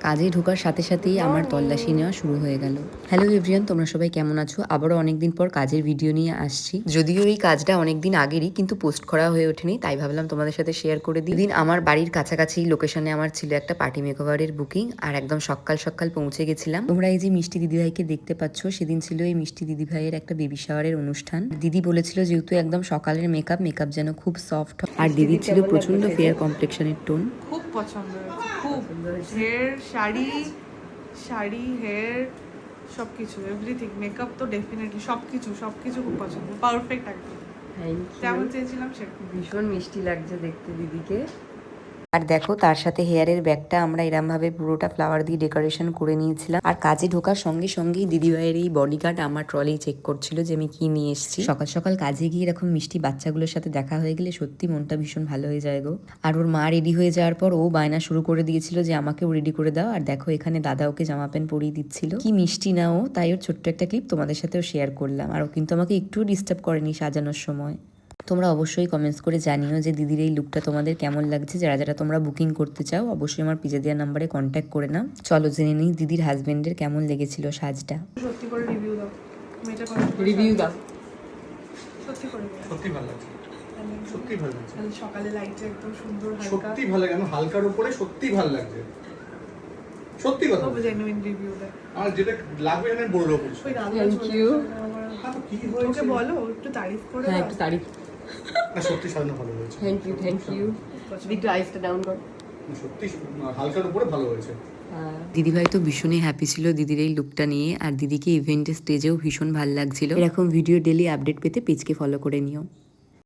কাজে ঢোকার সাথে সাথেই আমার তল্লাশি নেওয়া শুরু হয়ে গেল। হ্যালো এভরিওয়ান, তোমরা সবাই কেমন আছো? আবারও অনেকদিন পর কাজের ভিডিও নিয়ে আসছি। যদিও এই কাজটা অনেকদিন আগেরই, কিন্তু পোস্ট করা হয়ে ওঠেনি, তাই ভাবলাম তোমাদের সাথে শেয়ার করে দিই। দিন আমার বাড়ির কাছাকাছি লোকেশনে আমার ছিল একটা পার্টি মেকওভারের বুকিং, আর একদম সকাল সকাল পৌঁছে গেছিলাম। তোমরা এই যে মিষ্টি দিদিভাইকে দেখতে পাচ্ছ, সেদিন ছিল এই মিষ্টি দিদিভাইয়ের একটা বেবি শাওয়ারের অনুষ্ঠান। দিদি বলেছিল যেহেতু একদম সকালের মেকআপ যেন খুব সফট, আর দিদির ছিল প্রচন্ড ফেয়ার কমপ্লেক্সনের টোন। খুব পছন্দ হয়েছে, খুব হেয়ার, শাড়ি হেয়ার সবকিছু, এভরিথিং, মেকআপ তো ডেফিনেটলি সবকিছু খুব পছন্দ, পারফেক্ট একদম। যেমন চেয়েছিলাম সেরকম। ভীষণ মিষ্টি লাগছে দেখতে দিদিকে। আর দেখো তার সাথে হেয়ারের ব্যাগটা আমরা এরম ভাবে পুরোটা ফ্লাওয়ার দিয়ে ডেকোরেশন করে নিয়েছিলাম। আর কাজে ঢোকার সঙ্গে সঙ্গেই দিদিভাইয়ের এই বডিগার্ড আমার ট্রলি চেক করছিল যে আমি কি নিয়ে এসেছি। সকাল সকাল কাজে গিয়ে এরকম মিষ্টি বাচ্চাগুলোর সাথে দেখা হয়ে গেলে সত্যি মনটা ভীষণ ভালো হয়ে যায় গো। আর ওর মা রেডি হয়ে যাওয়ার পর ও বায়না শুরু করে দিয়েছিল যে আমাকেও রেডি করে দাও। আর দেখো এখানে দাদা ওকে জামা প্যান্ট পরিয়ে দিচ্ছিল। কি মিষ্টি না ও, তাই ওর ছোট্ট একটা ক্লিপ তোমাদের সাথেও শেয়ার করলাম। আর ও কিন্তু আমাকে একটুও ডিস্টার্ব করেনি সাজানোর সময়। তোমরা অবশ্যই কমেন্টস করে জানিও যে দিদির এই লুকটা তোমাদের কেমন লাগছে। যারা যারা তোমরা বুকিং করতে চাও অবশ্যই আমার পিজে দেওয়া নাম্বারে কন্ট্যাক্ট করে নাও। চলো জেনে নিই দিদির হাজবেন্ডের কেমন লেগেছিল সাজটা। সত্যি করে রিভিউ দাও, সত্যি করে সত্যি ভালো লাগছে, সত্যি ভালো লাগছে। সকালে লাইটটা একদম সুন্দর, সত্যি ভালো লাগে, আমার হালকার উপরে সত্যি ভালো লাগছে, সত্যি কথা। জেনুইন রিভিউ দেয়। আর যেটা লাগবে আমি বলে দেবো। Thank you. কি হয়েছে ওকে বলো একটু তারিফ করে। হ্যাঁ একটু তারিফ। না সত্যি সাজানো ভালো হয়েছে। Thank you. একটু আইসটা ডাউন কর। সত্যি হালকার উপরে ভালো হয়েছে। দিদিভাই তো ভীষণই হ্যাপি ছিল দিদির এই লুকটা নিয়ে। আর দিদিকে ইভেন্টের স্টেজেও ভীষণ ভালো লাগছিল। এরকম ভিডিও ডেলি আপডেট পেতে পেজকে ফলো করে নিও।